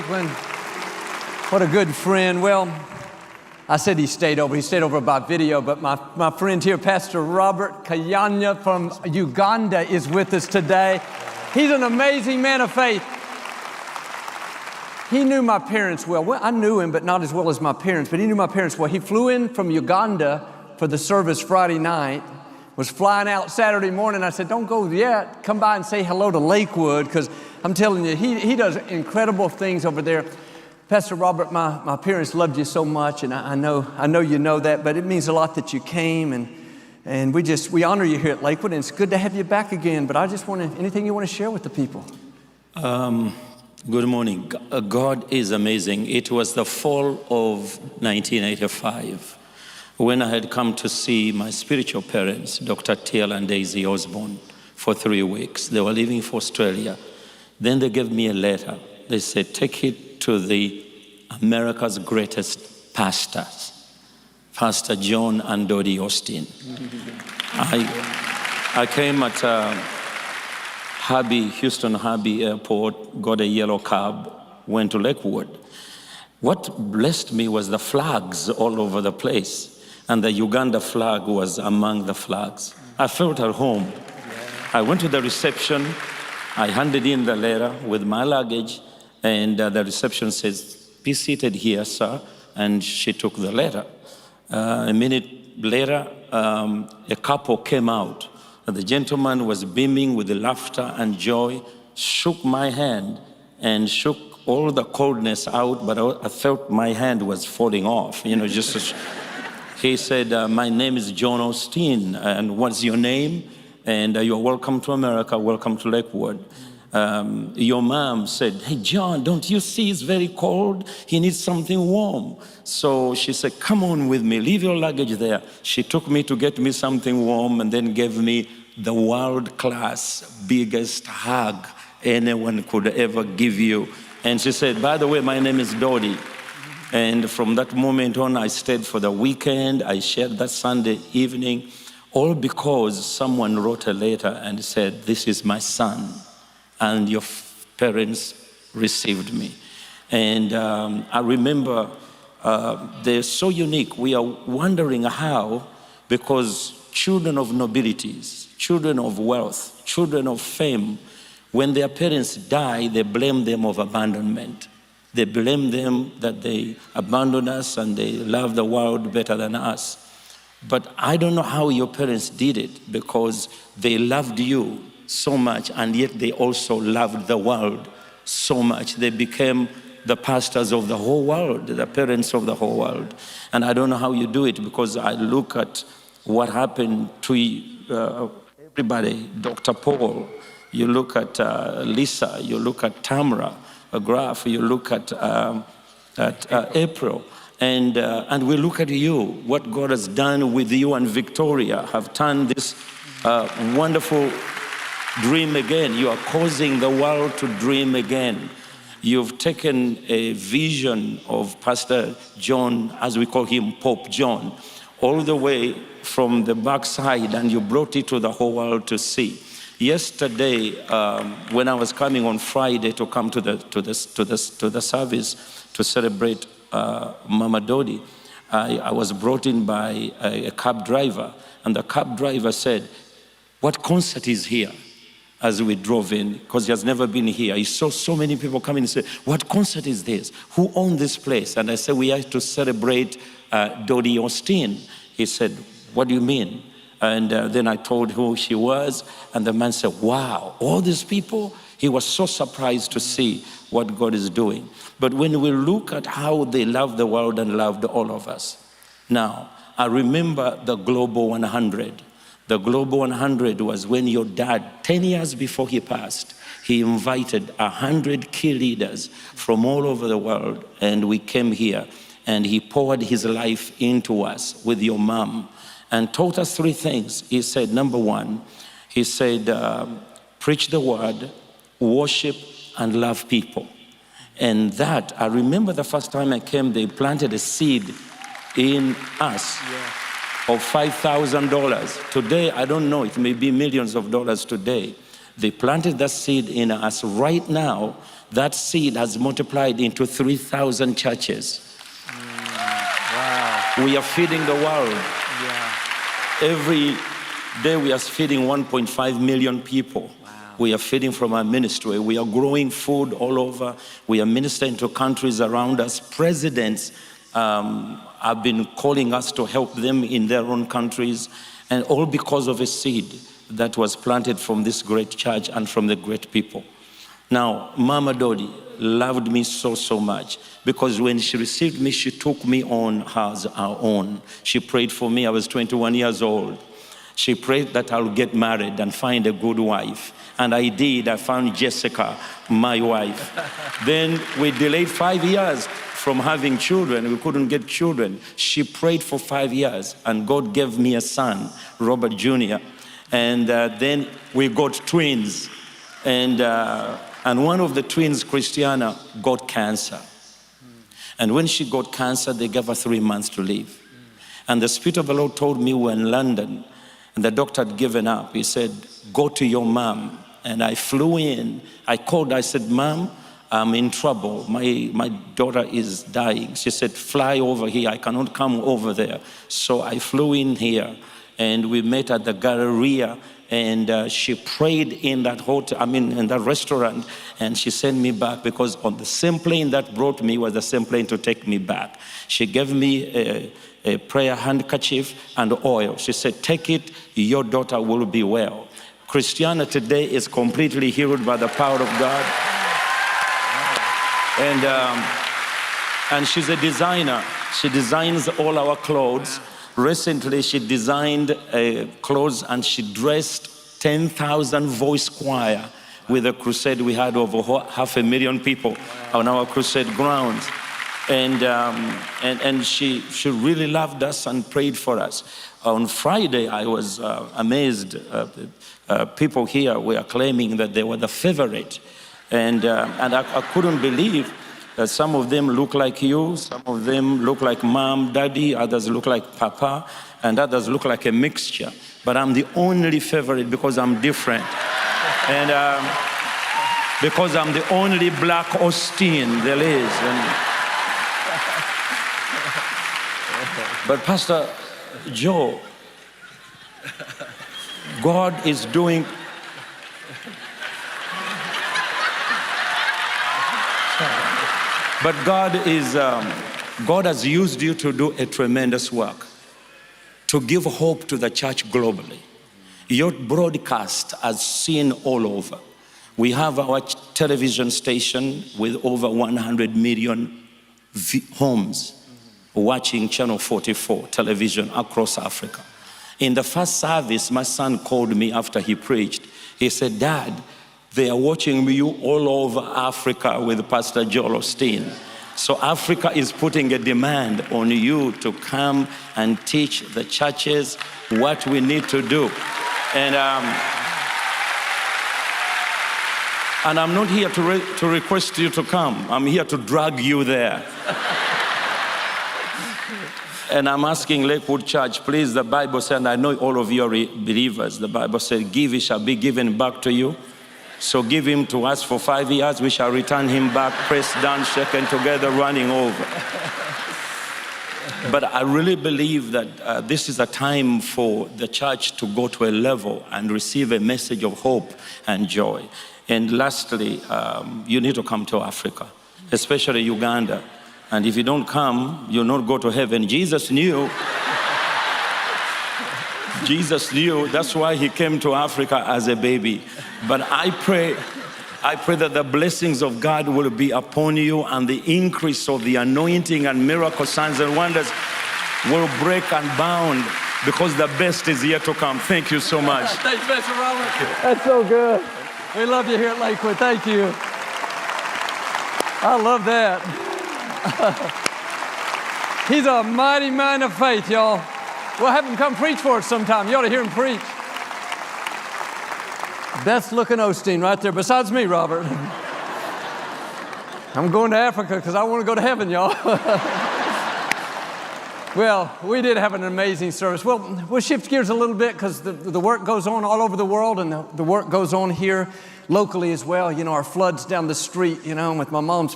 What a good friend. Well, I said he stayed over. He stayed over by video, but my friend here, Pastor Robert Kayanja from Uganda, is with us today. He's an amazing man of faith. He knew my parents well. Well, I knew him, but not as well as my parents, but he knew my parents well. He flew in from Uganda for the service Friday night, was flying out Saturday morning. I said, don't go yet. Come by and say hello to Lakewood, because I'm telling you, he does incredible things over there. Pastor Robert, my parents loved you so much, and I know you know that, but it means a lot that you came, and we honor you here at Lakewood, and it's good to have you back again. But I just anything you want to share with the people? Good morning. God is amazing. It was the fall of 1985 when I had come to see my spiritual parents, Dr. Till and Daisy Osborne, for 3 weeks. They were leaving for Australia. Then they gave me a letter. They said, take it to the America's greatest pastors, Pastor John and Dodie Osteen. I came at Houston Harbee Airport, got a yellow cab, went to Lakewood. What blessed me was the flags all over the place, and the Uganda flag was among the flags. I felt at home. I went to the reception. I handed in the letter with my luggage, and the reception says, be seated here, sir. And she took the letter. A minute later, a couple came out. The gentleman was beaming with laughter and joy, shook my hand and shook all the coldness out, but I felt my hand was falling off, He said, my name is John Osteen, and what's your name? And you're welcome to America, welcome to Lakewood. Your mom said, hey, John, don't you see it's very cold? He needs something warm. So she said, come on with me, leave your luggage there. She took me to get me something warm and then gave me the world-class biggest hug anyone could ever give you. And she said, by the way, my name is Dodie. And from that moment on, I stayed for the weekend. I shared that Sunday evening, all because someone wrote a letter and said, this is my son, and your parents received me. And I remember they're so unique. We are wondering how, because children of nobilities, children of wealth, children of fame, when their parents die, they blame them of abandonment. They blame them that they abandoned us and they love the world better than us. But I don't know how your parents did it, because they loved you so much, and yet they also loved the world so much. They became the pastors of the whole world, the parents of the whole world. And I don't know how you do it, because I look at what happened to everybody, Dr. Paul, you look at Lisa, you look at Tamara, Graf, you look at April, and we look at you, what God has done with you and Victoria, have turned this wonderful dream again. You are causing the world to dream again. You've taken a vision of Pastor John, as we call him, Pope John, all the way from the backside, and you brought it to the whole world to see. Yesterday, when I was coming on Friday to come to the service to celebrate Mama Dodie, I was brought in by a cab driver, and the cab driver said, what concert is here? As we drove in, because he has never been here. He saw so many people coming and say, what concert is this? Who owns this place? And I said, we have to celebrate Dodie Osteen. He said, what do you mean? And then I told who she was, and the man said, wow, all these people? He was so surprised to see what God is doing. But when we look at how they loved the world and loved all of us. Now, I remember the Global 100. The Global 100 was when your dad, 10 years before he passed, he invited 100 key leaders from all over the world, and we came here, and he poured his life into us with your mom and taught us 3 things. He said, number 1, he said, preach the word, worship, and love people. And that, I remember the first time I came, they planted a seed in us. Yeah. Of $5,000. Today, I don't know, it may be millions of dollars today. They planted that seed in us. Right now, that seed has multiplied into 3,000 churches. Wow. We are feeding the world. Yeah. Every day we are feeding 1.5 million people. Wow. We are feeding from our ministry. We are growing food all over. We are ministering to countries around us. Presidents have been calling us to help them in their own countries, and all because of a seed that was planted from this great church and from the great people. Now, Mama Dodi loved me so much, because when she received me, she took me on as her own. She prayed for me. I was 21 years old. She prayed that I'll get married and find a good wife. And I did. I found Jessica, my wife. Then we delayed 5 years from having children. We couldn't get children. She prayed for 5 years, and God gave me a son, Robert Jr. And then we got twins. And one of the twins, Christiana, got cancer. And when she got cancer, they gave her 3 months to live. And the Spirit of the Lord told me we're in London, and the doctor had given up. He said, go to your mom. And I flew in. I called, I said, Mom, I'm in trouble. My daughter is dying. She said, fly over here. I cannot come over there. So I flew in here, and we met at the Galleria, and she prayed in that hotel, in that restaurant, and she sent me back, because on the same plane that brought me was the same plane to take me back. She gave me a prayer handkerchief and oil. She said, take it, your daughter will be well. Christiana today is completely healed by the power of God. And she's a designer. She designs all our clothes. Recently, she designed clothes, and she dressed 10,000 voice choir with a crusade. We had over 500,000 people on our crusade grounds. And she really loved us and prayed for us. On Friday, I was amazed. People here were claiming that they were the favorite. And I couldn't believe that some of them look like you, some of them look like mom, daddy, others look like papa, and others look like a mixture. But I'm the only favorite because I'm different. And because I'm the only black Osteen there is. But Pastor Joe, God is doing... But God has used you to do a tremendous work, to give hope to the church globally. Your broadcast has seen all over. We have our television station with over 100 million homes watching Channel 44 television across Africa. In the first service, my son called me after he preached. He said, Dad, they are watching you all over Africa with Pastor Joel Osteen. So Africa is putting a demand on you to come and teach the churches what we need to do. And I'm not here to request you to come. I'm here to drag you there. And I'm asking Lakewood Church, please, the Bible said, and I know all of you are believers, the Bible said, give, it shall be given back to you. So give him to us for 5 years, we shall return him back, pressed down, shaken together, running over. But I really believe that this is a time for the church to go to a level and receive a message of hope and joy. And lastly, you need to come to Africa, especially Uganda. And if you don't come, you'll not go to heaven. Jesus knew, that's why he came to Africa as a baby. But I pray that the blessings of God will be upon you, and the increase of the anointing and miracle signs and wonders will break and bound, because the best is yet to come. Thank you so much. Thanks, Pastor Robert. That's so good. We love you here at Lakewood. Thank you. I love that. He's a mighty man of faith, y'all. We'll have him come preach for us sometime. You ought to hear him preach. Best looking Osteen right there, besides me, Robert. I'm going to Africa because I want to go to heaven, y'all. Well, we did have an amazing service. Well, we'll shift gears a little bit because the work goes on all over the world, and the work goes on here. locally as well. You know, our floods down the street, you know, with my mom's